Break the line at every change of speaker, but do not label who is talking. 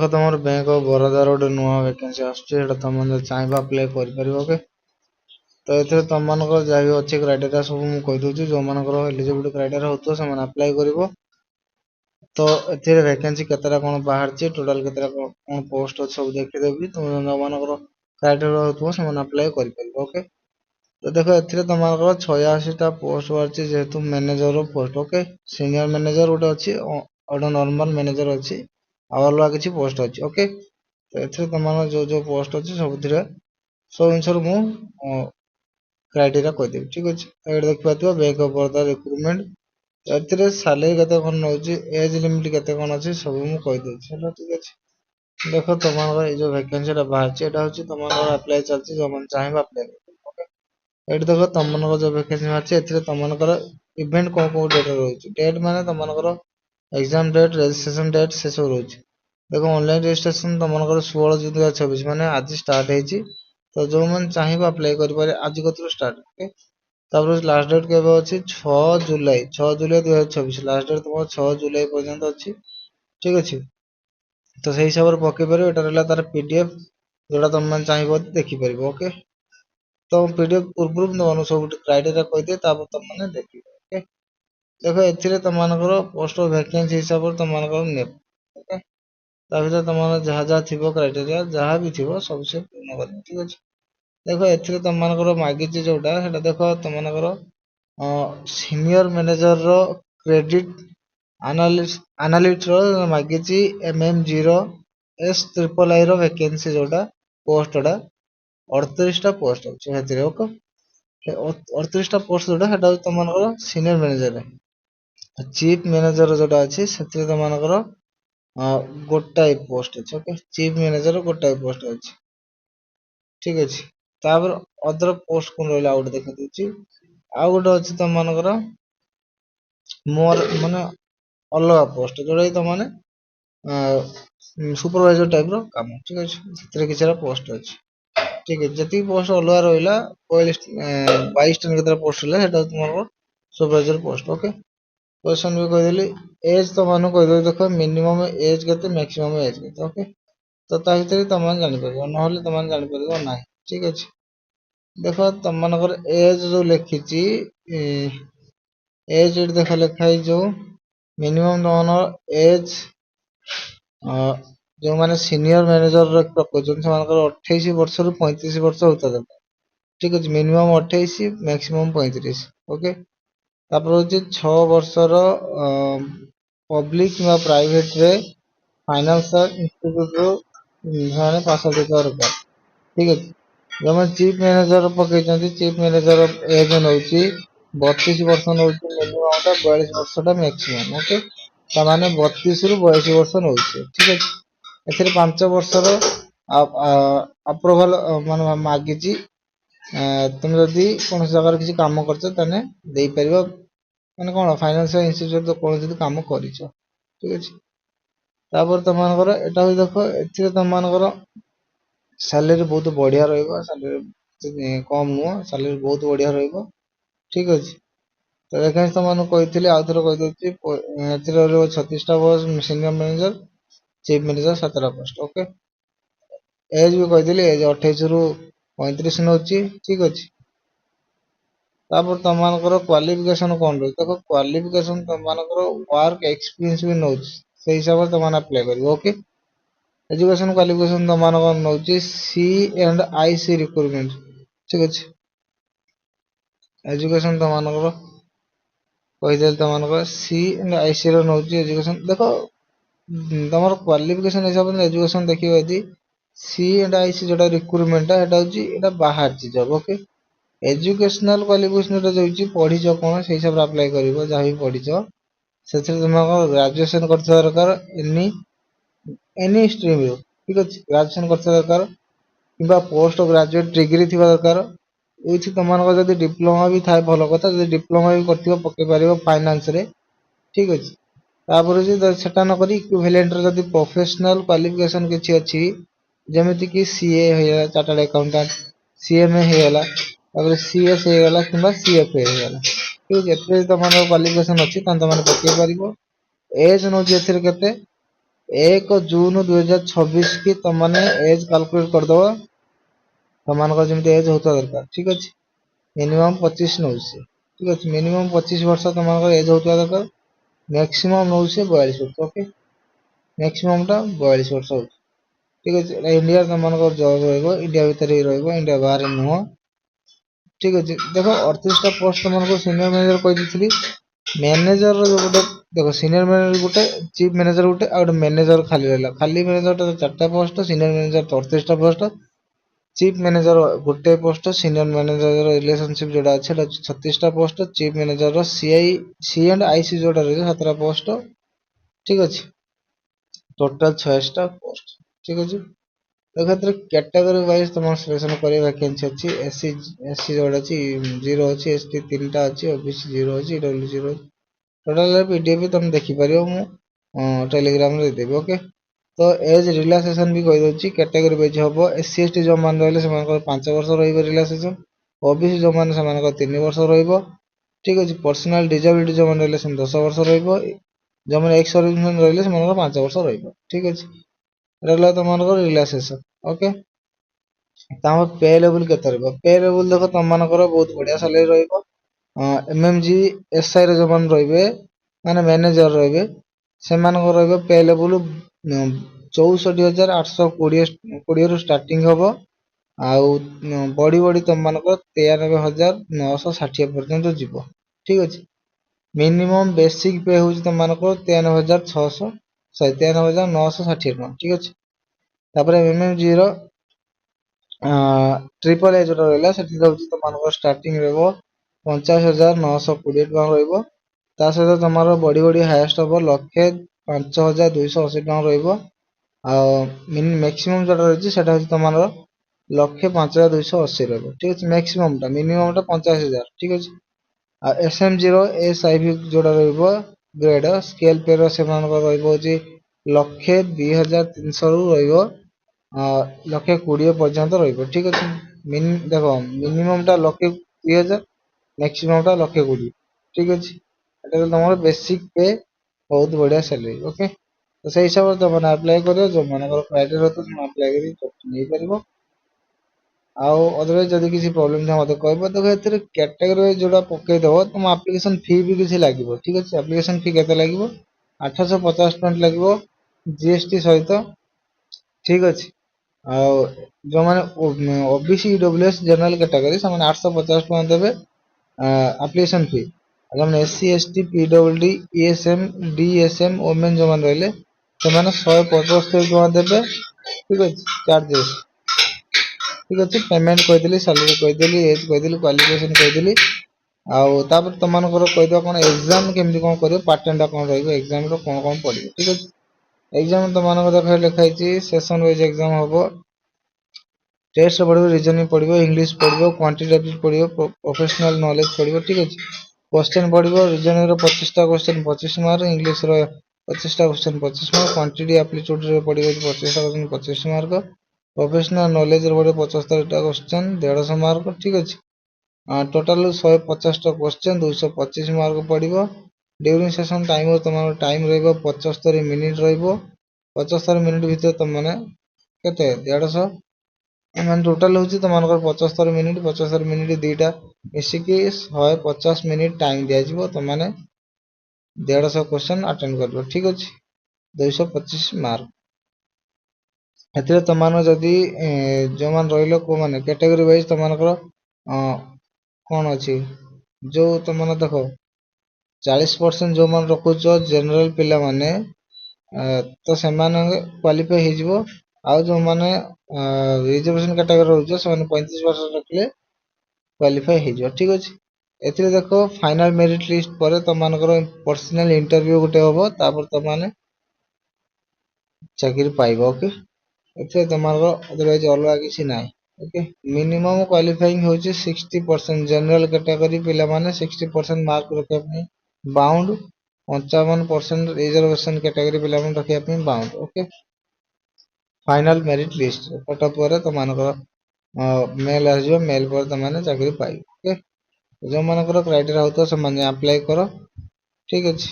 देखो तुम bank of Baroda गोटे नुआ वैकेंसी आसुच्छी तुम चाहिए अप्लाई कर ओके। तो ये तुम मान जहाँ भी अच्छे क्राइटेरिया सब मुझे कहीदे जो मान एलिजिबिलिटी क्राइटेरिया होता है अप्लाई कर। तो ये वैकेंसी केतटा कौन बाहर टोटाल केतटा कौन पोस्ट अच्छे सब देखीदेवी तुम जो मान क्राइटेरिया होता है अप्लाई कर ओके। तो देखो ए तुम 86टा पोस्ट बाहर जेहेतु manager post okay. Senior manager गोटे अच्छी और नॉर्मल मैनेजर अच्छी अलग किसी पोस्ट अच्छी ओके। तो ये तुम जो जो पोस्ट अच्छे सब सब जिन मु क्राइटेरिया कहीदेवी ठीक अच्छे। ये देखिए bank of Baroda recruitment A salary केते कौन नौ एज लिमिट केते कौन अच्छी सब मुझे कहीदे ठीक अच्छे। देखो तुम जो वैकेंसी बाहर हूँ तुम अप्लाई चलती जो मैंने चाहिए अप्लाई कर। ये देखो तुम जो वैकेंसी बाहर तुम इवेंट कौन कौन डेट रोचे डेट माने तुम एग्जाम डेट रजिस्ट्रेशन डेट से सब रोचे। देखो ऑनलाइन रजिस्ट्रेशन तुम 16/2/2026 माने आज स्टार्ट है। तो जो मैंने चाहिए अप्लाई करें आज कत स्टार्ट ओके। तापर लास्ट डेट के अच्छी 6 जुलाई 2026 लास्ट डेट तुम 6 जुलाई पर्यंत अच्छी ठीक अच्छे। तो सही हिसाब से पकई पार ये रहा तार पीडीएफ जोड़ा तुम मैंने चाहिए देखिपर ओके। तो पीडीएफ पूर्व तुम सब क्राइटेरिया कहीदे तुमने देखिए ओके। देखो ए तुम पोस्ट वैकेंसी हिसाब से तुम ने ओके। भर तुम जहाँ जहाँ थी क्राइटेरिया जहाँ भी थी सब से पूर्ण कर ठीक अच्छे। देखो ए तुम मागिच जोटा देख तुम सीनियर मैनेजर रो क्रेडिट एनालिस्ट रो मागिच MM0S III वैकेंसी जोटा पोस्टा 38टा पोस्ट अच्छे ओके। 38टा पोस्ट जोटा तुम सीनियर मैनेजर चीफ मैनेजर जोटा अच्छी से तुम गोटाए पोस्ट अच्छे ओके। चीफ मैनेजर गोटाए पोस्ट अच्छे ठीक अच्छे। तापर अदर पोस्ट कौन रहा गोटे देखी दूसरी आउ गोटे अच्छे तुम मानकर मोर माने अलग पोस्ट जोटा तुम मैंने सुपरवाइजर टाइप काम ठीक अच्छे किसी पोस्ट अच्छे ठीक है। जी पोस्ट अलग रहा 22टा केतटा पोस्ट रहा तुम सुपरवाइजर पोस्ट ओके। क्वेश्चन भी कहीदेली एज तुम कहीदेव देख मिनिमम एज के मैक्सिमम एज के ओके। तो भर तुम जापर ना तुम जापर ना ठीक अच्छे। देख तुम एज जो लिखी एज देख लिखाई जो मिनिमम तुम एज जो मैंने सीनियर मैनेजर पकाउन से 28 वर्ष रु 35 वर्ष होता दरकार ठीक अच्छे। Minimum 28 maximum 35 okay. तापर हूँ 6 वर्षर पब्लिक कि प्राइवेट रे फाइनेंशियल इंस्टीट्यूट पास आउट होता दरकार ठीक अच्छे। जो मैंने चीफ मैनेजर पकई चीफ मैनेजर एज नौ 32 वर्ष नौ मिनिमम 42 वर्षटा मैक्सिमम ओके। ताने 32 रु 42 वर्ष नौ ठीक अच्छे। ए 5 वर्षर अप्रूवाल मान मागिच तुम जदि कौन जगह किसी काम कर मैंने कौन फाइनेंशियल इंस्टीट्यूट कौन जब कम कर ठीक अच्छे। तापर तुम एटा देख ए तुम सैलरी बहुत बढ़िया रैलरी कम नुह सैलरी बहुत बढ़िया ठीक अच्छे। तो देखा तुम कही आउ थे कहीदे 36टा post senior manager chief manager 7टा पोस्ट ओके। एज भी कहीदेली एज 28 रु 35 नौ ठीक अच्छे। तापर तुम क्वालिफिकेशन कौन रही देख क्वालिफिकेशन तुम वर्क एक्सपीरियंस भी नौ से हिसाब से तुम अप्लाई कर ओके। एजुकेशन क्वालिफिकेशन तुम नौ C&IC रिक्रुटमेंट ठीक अच्छे। एजुकेशन तुम कहीदे तुम C&IC नौ एजुकेशन देख तुम क्वालिफिकेशन हिसाब से एजुकेशन देखिए यदि C&IC जोटा रिक्रुटमेंट हूँ बाहर जब ओके। एजुकेशनल क्वालिफिकेशन जो पढ़ी कौन से हिसाब से अप्लाई कर जहाँ भी पढ़ी से तुम ग्राजुएशन कर दरकार एनी स्ट्रीम ठीक अच्छे। ग्राजुएशन कर दरकार कि पोस्ट ग्राजुएट डिग्री थी दरकार विथ तुम जब डिप्लोमा भी थाए भल कथा जो डिप्लोमा भी कर पकई पार फाइनान्स रे ठीक अच्छे। तापर सेटा नक इक्विवेलेंट जब प्रोफेशनल क्वालिफिकेशन किसी अच्छी जमीती कि CA हो चार्टर्ड अकाउंटेंट CMA होगा CS होगा कि CFA होगा ठीक है। तुम क्वालिफिकेशन अच्छी तुम पकई पार एज नौ के 1 ଜୁନ 2026 की तुमने एज कैलकुलेट करदब तुम जमी एज होता दरकार ठीक अच्छे मिनिमम 25 नौ ठीक अच्छे मिनिमम 25 वर्ष तुम एज होता दरकार मैक्सिमम नौ 42 वर्ष ओके मैक्सिमम टा 42 वर्ष हो ठीक अच्छे इंडिया तुम जब इंडिया भितर ही इंडिया बाहर नुह ठीक अच्छे देख 38टा पोस्ट तुमको सीनियर मैनेजर कही मैनेजर जो गोटे देख सीनियर मैनेजर गोटे चीफ मैनेजर गोटे आ गोटे मैनेजर खाली रहा खाली मैनेजर 4टा पोस्ट सीनियर मैनेजर 38टा पोस्ट चीफ मैनेजर गोटे पोस्ट सीनियर मैनेजर रिलेशनशिप जोड़ा अच्छे 36टा post chief manager C and IC जोड़ा रही 7टा पोस्ट ठीक अच्छे टोटाल 26टा पोस्ट ठीक अच्छे तो कैटेगरी वाइज तुम सिलेक्शन कर वैकेंसी अच्छी एससी एससी जोड़ा अच्छी 0 अच्छी एसटी 3टा अच्छी ओबीसी 0 अच्छी डब्ल्यू 0 टोटाल पीडीएफ तुम देखिपर मु टेलीग्राम रे देदेवी ओके तो एज रिलैक्सेशन भी कही दूसरी कैटेगरी वाइज हम एससी एसटी जो मैंने रही से 5 वर्ष रिलैक्सेशन ओबीसी जो मैंने से 3 वर्ष ठीक अच्छे पर्सनाल डिजेबिलिटी जो मैंने रही 10 वर्ष जो मैंने एक्स सर्विसमैन रही से 5 वर्ष ठीक अच्छे रहा तुम रिलैक्सेशन ओके पे लेवल के पे लेवल देख तुम बहुत बढ़िया सालेरी रही एमएमजी एसआई रे जो मैंने रही माने मैनेजर रही से पे लेवल 64,820 रु स्टार्टिंग हम आउ बड़ी बड़ी तुम मान 93,960 पर्यंत जीव ठीक अच्छे मिनिमम बेसिक पे हूँ तुम मान 93,600 सॉरी 93,960 टका ठीक अच्छे तापर एमएमजी रो ट्रिपल ए जोटा रहा से तुम स्टार्टिंग रहा 50,920 टका रहा सहित तुम बड़ी बड़ी हाएस्ट हम 1,05,280 टका रही मैक्सिमम जोटा रही है तुम 1,05,280 रहा ठीक अच्छे मैक्सिमम टा मिनिमम टा 50,000 ठीक अच्छे एसएमजी रो एसआईवी जोटा ग्रेड स्केल पे से 1,02,300 रु रही 1,20,000 पर्यंत रही ठीक अच्छे देख मिनिमम टा 1,20,000 मैक्सिमम टा 1,20,000 ठीक अच्छे ये तुम बेसिक पे बहुत बढ़िया सैलरी ओके तो से हिसाब से तुम अप्लाई कर जो मान क्राइटेरिया तो तुम अप्लाई कर आउ अदरवाइज जदि किसी प्रोब्लेम था मत कह देखो ए कैटेगरी वाइज जोड़ा पकईदेव तुम आप्लिकेसन फी भी किसी लगे ठीक अच्छे आप्लिकेसन फी के लगे 850 टଙ୍କା लगे जीएसटी सहित ठीक अच्छे जो मैंने ओबीसी डब्ल्यूएस जनरल कैटेगरी से 850 टଙ୍କା देवे आप्लिकेसन फी जो SC ST PWD ESM DSM women जो मैंने रही से 175 टଙ୍କା देवे ठीक अच्छे चार्जेस ठीक अच्छे पेमेंट कहीदेली सालेरी कहीदेली एज कहीदेली क्वालिफिकेशन कहीदेली आउे तुम कहीदेव कौन एग्जाम केमती कौन कर पैटर्न कौन रही कौन कौन पड़ो ठीक अच्छे एग्जाम तुम देख लिखाई सेशन वाइज एग्जाम हम टेस्ट पढ़ो रीजनिंग पढ़ो इंग्लिश पढ़ो क्वांटिटेटिव पढ़ो प्रोफेशनल नॉलेज पढ़ो ठीक अच्छे क्वेश्चन पढ़ो रीजनिंग 25टा क्वेश्चन 25 मार्क इंग्लिश 25टा क्वेश्चन 25 मार्क क्वांटिटी एप्लीट्यूड पढ़ो 25टा क्वेश्चन 25 मार्क प्रोफेशनल नॉलेज पढ़ो 75टा क्वेश्चन 150 मार्क ठीक अच्छे टोटाल 150टा क्वेश्चन 225 मार्क पड़ो ड्यूरिंग सेशन टाइम तुम टाइम रही 75 मिनिट रही 75 मिनिट भितर तुमने केते 150 मान टोटाल हूँ तुम 75 मिनिट दीटा मिसिकी 150 मिनिट टाइम दिज्व तुमने 150 क्वेश्चन अटेंड कर ठीक अच्छे 225 मार्क ए तुम जदि जो मान रही को मैंने कैटेगरी वाइज तुम कौन अच्छी जो तुम देख 40% जो मान रखुच जनरल पिला माने तो से क्वालिफाई हो आउ जो मैंने रिजर्वेशन कैटेगरी रोच से 35 वर्ष रखले क्वालिफाई हो ठीक अच्छे ए देख फाइनल मेरिट लिस्ट पर तुम पर्सनल इंटरव्यू गोटे हम तापर तुम चाकरी पाइब ओके ए तुम अदरवाइज अलग किसी ना ओके मिनिमम क्वालिफाइंग हो 60% जनरल कैटेगरी पिला माने 60% मार्क रखा बाउंड 55% रिजर्वेशन कैटेगरी पिला रखा bound okay final merit list cut पर तुम मेल आस मेल पर तुमने चाकरी पाइब ओके जो मान क्राइटेरिया होता है अप्लाई कर ठीक अच्छे।